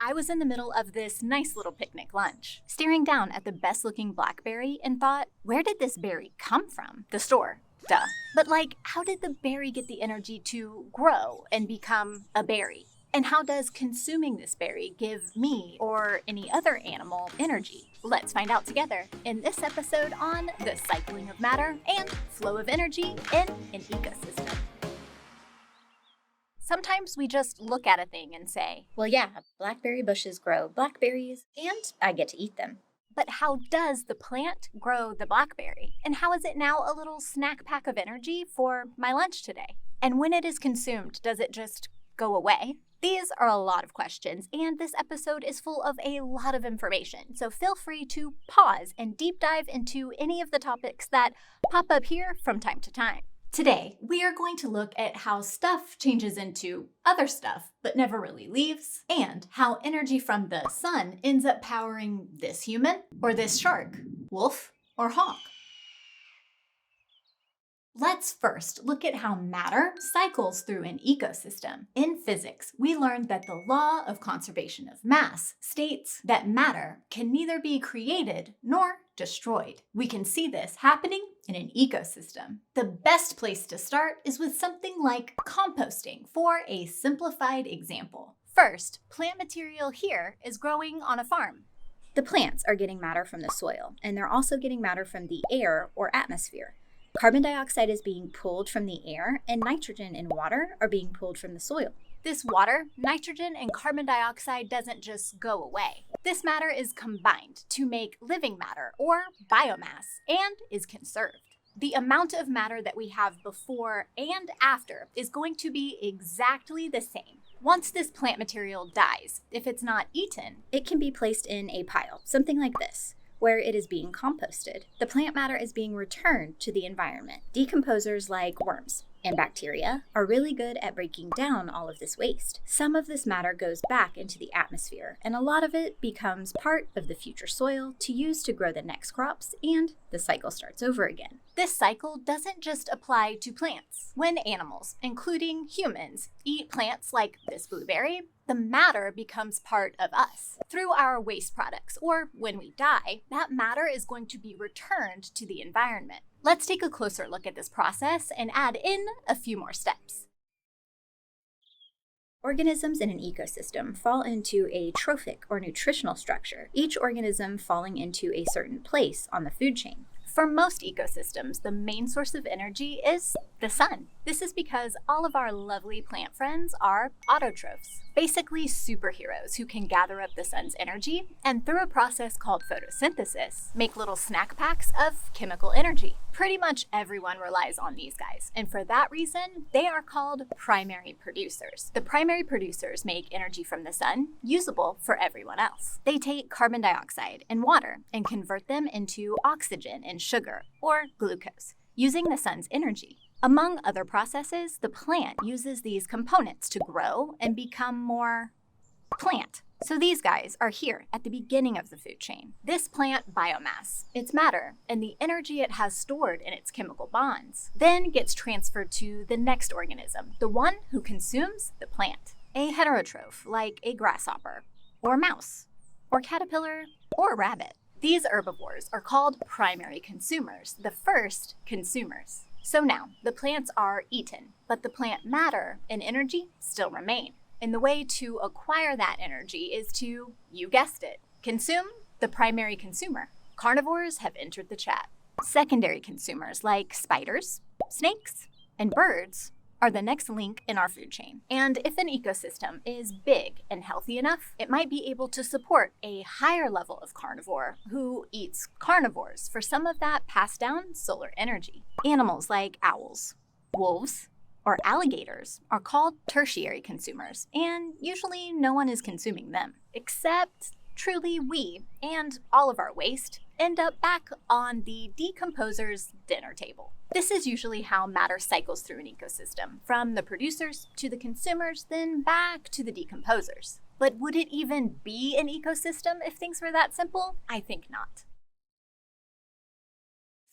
I was in the middle of this nice little picnic lunch, staring down at the best-looking blackberry and thought, where did this berry come from? The store. Duh. But how did the berry get the energy to grow and become a berry? And how does consuming this berry give me or any other animal energy? Let's find out together in this episode on the cycling of matter and flow of energy in an ecosystem. Sometimes we just look at a thing and say, well, yeah, blackberry bushes grow blackberries and I get to eat them. But how does the plant grow the blackberry? And how is it now a little snack pack of energy for my lunch today? And when it is consumed, does it just go away? These are a lot of questions, and this episode is full of a lot of information. So feel free to pause and deep dive into any of the topics that pop up here from time to time. Today, we are going to look at how stuff changes into other stuff, but never really leaves, and how energy from the sun ends up powering this human, or this shark, wolf, or hawk. Let's first look at how matter cycles through an ecosystem. In physics, we learned that the law of conservation of mass states that matter can neither be created nor destroyed. We can see this happening in an ecosystem. The best place to start is with something like composting for a simplified example. First, plant material here is growing on a farm. The plants are getting matter from the soil, and they're also getting matter from the air or atmosphere. Carbon dioxide is being pulled from the air, and nitrogen and water are being pulled from the soil. This water, nitrogen, and carbon dioxide doesn't just go away. This matter is combined to make living matter, or biomass, and is conserved. The amount of matter that we have before and after is going to be exactly the same. Once this plant material dies, if it's not eaten, it can be placed in a pile, something like this, where it is being composted. The plant matter is being returned to the environment. Decomposers like worms and bacteria are really good at breaking down all of this waste. Some of this matter goes back into the atmosphere, and a lot of it becomes part of the future soil to use to grow the next crops, and the cycle starts over again. This cycle doesn't just apply to plants. When animals, including humans, eat plants like this blueberry, the matter becomes part of us. Through our waste products, or when we die, that matter is going to be returned to the environment. Let's take a closer look at this process and add in a few more steps. Organisms in an ecosystem fall into a trophic or nutritional structure, each organism falling into a certain place on the food chain. For most ecosystems, the main source of energy is the sun. This is because all of our lovely plant friends are autotrophs, basically superheroes who can gather up the sun's energy and through a process called photosynthesis, make little snack packs of chemical energy. Pretty much everyone relies on these guys, and for that reason, they are called primary producers. The primary producers make energy from the sun usable for everyone else. They take carbon dioxide and water and convert them into oxygen and sugar, or glucose, using the sun's energy. Among other processes, the plant uses these components to grow and become more plant. So these guys are here at the beginning of the food chain. This plant biomass, its matter, and the energy it has stored in its chemical bonds, then gets transferred to the next organism, the one who consumes the plant. A heterotroph, like a grasshopper, or mouse, or caterpillar, or rabbit. These herbivores are called primary consumers, the first consumers. So now, the plants are eaten, but the plant matter and energy still remain. And the way to acquire that energy is to, you guessed it, consume the primary consumer. Carnivores have entered the chat. Secondary consumers like spiders, snakes, and birds are the next link in our food chain. And if an ecosystem is big and healthy enough, it might be able to support a higher level of carnivore who eats carnivores for some of that passed down solar energy. Animals like owls, wolves, or alligators are called tertiary consumers, and usually no one is consuming them, except truly we and all of our waste end up back on the decomposers' dinner table. This is usually how matter cycles through an ecosystem, from the producers to the consumers, then back to the decomposers. But would it even be an ecosystem if things were that simple? I think not.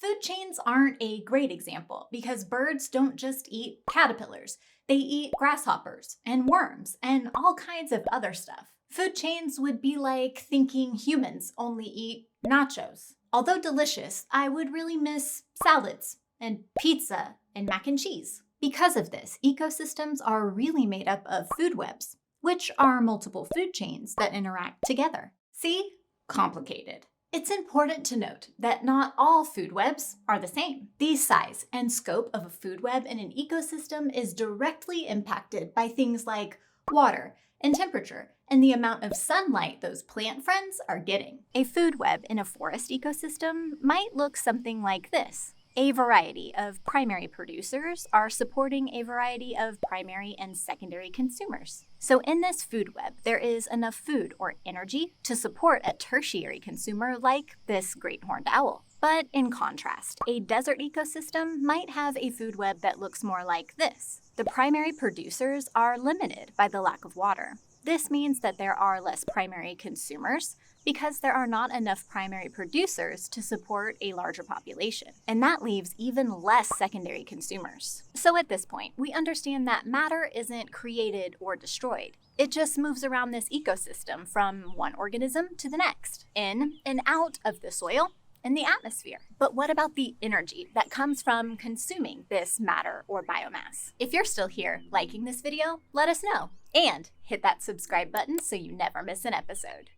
Food chains aren't a great example because birds don't just eat caterpillars. They eat grasshoppers and worms and all kinds of other stuff. Food chains would be like thinking humans only eat nachos. Although delicious, I would really miss salads and pizza and mac and cheese. Because of this, ecosystems are really made up of food webs, which are multiple food chains that interact together. See? Complicated. It's important to note that not all food webs are the same. The size and scope of a food web in an ecosystem is directly impacted by things like water and temperature and the amount of sunlight those plant friends are getting. A food web in a forest ecosystem might look something like this. A variety of primary producers are supporting a variety of primary and secondary consumers. So in this food web, there is enough food or energy to support a tertiary consumer like this great horned owl. But in contrast, a desert ecosystem might have a food web that looks more like this. The primary producers are limited by the lack of water. This means that there are less primary consumers because there are not enough primary producers to support a larger population. And that leaves even less secondary consumers. So at this point, we understand that matter isn't created or destroyed. It just moves around this ecosystem from one organism to the next, in and out of the soil and the atmosphere. But what about the energy that comes from consuming this matter or biomass? If you're still here liking this video, let us know. And hit that subscribe button so you never miss an episode.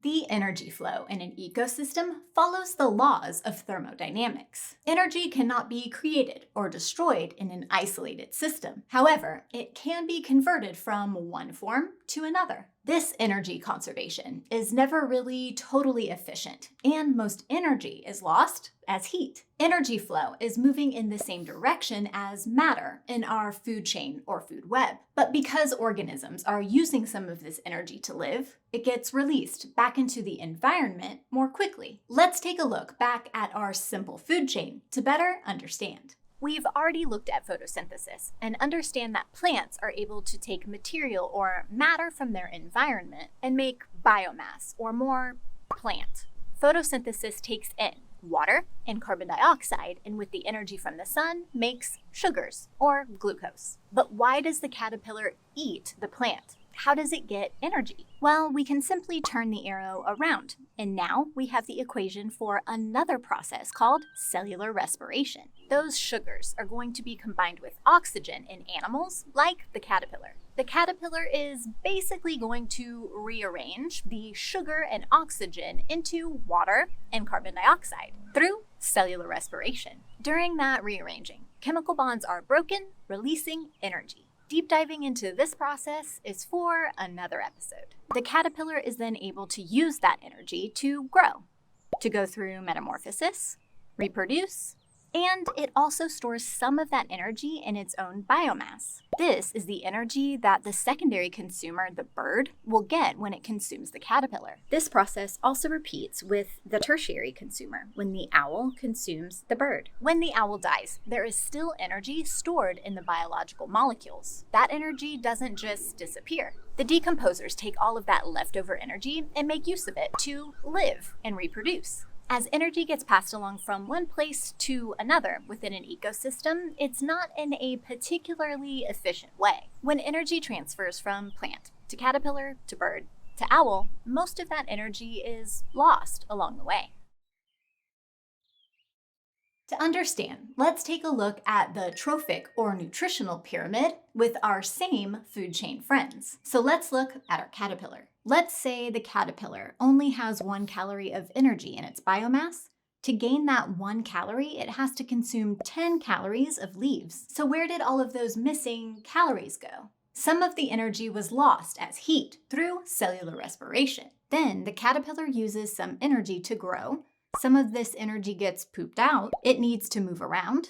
The energy flow in an ecosystem follows the laws of thermodynamics. Energy cannot be created or destroyed in an isolated system. However, it can be converted from one form to another. This energy conservation is never really totally efficient, and most energy is lost as heat. Energy flow is moving in the same direction as matter in our food chain or food web. But because organisms are using some of this energy to live, it gets released back into the environment more quickly. Let's take a look back at our simple food chain to better understand. We've already looked at photosynthesis and understand that plants are able to take material or matter from their environment and make biomass or more plant. Photosynthesis takes in water and carbon dioxide, and with the energy from the sun makes sugars or glucose. But why does the caterpillar eat the plant? How does it get energy? Well, we can simply turn the arrow around, and now we have the equation for another process called cellular respiration. Those sugars are going to be combined with oxygen in animals like the caterpillar. The caterpillar is basically going to rearrange the sugar and oxygen into water and carbon dioxide through cellular respiration. During that rearranging, chemical bonds are broken, releasing energy. Deep diving into this process is for another episode. The caterpillar is then able to use that energy to grow, to go through metamorphosis, reproduce, and it also stores some of that energy in its own biomass. This is the energy that the secondary consumer, the bird, will get when it consumes the caterpillar. This process also repeats with the tertiary consumer, when the owl consumes the bird. When the owl dies, there is still energy stored in the biological molecules. That energy doesn't just disappear. The decomposers take all of that leftover energy and make use of it to live and reproduce. As energy gets passed along from one place to another within an ecosystem, it's not in a particularly efficient way. When energy transfers from plant to caterpillar to bird to owl, most of that energy is lost along the way. To understand, let's take a look at the trophic or nutritional pyramid with our same food chain friends. So let's look at our caterpillar. Let's say the caterpillar only has 1 calorie of energy in its biomass. To gain that 1 calorie, it has to consume 10 calories of leaves. So where did all of those missing calories go? Some of the energy was lost as heat through cellular respiration. Then the caterpillar uses some energy to grow. Some of this energy gets pooped out. It needs to move around,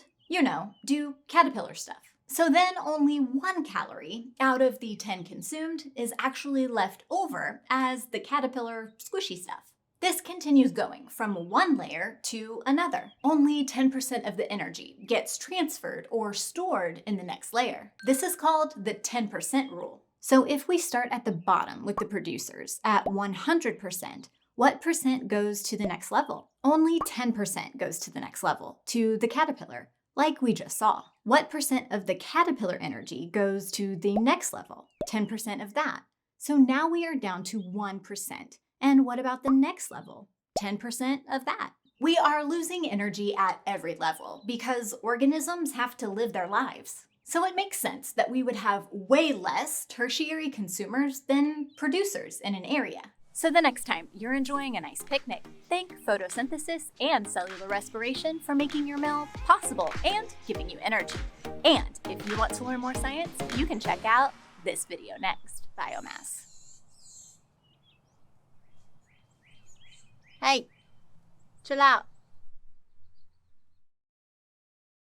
do caterpillar stuff. So then only 1 calorie out of the 10 consumed is actually left over as the caterpillar squishy stuff. This continues going from one layer to another. Only 10% of the energy gets transferred or stored in the next layer. This is called the 10% rule. So if we start at the bottom with the producers at 100%, what percent goes to the next level? Only 10% goes to the next level, to the caterpillar. Like we just saw. What percent of the caterpillar energy goes to the next level? 10% of that. So now we are down to 1%. And what about the next level? 10% of that. We are losing energy at every level because organisms have to live their lives. So it makes sense that we would have way less tertiary consumers than producers in an area. So the next time you're enjoying a nice picnic, thank photosynthesis and cellular respiration for making your meal possible and giving you energy. And if you want to learn more science, you can check out this video next, Biomass. Hey, chill out.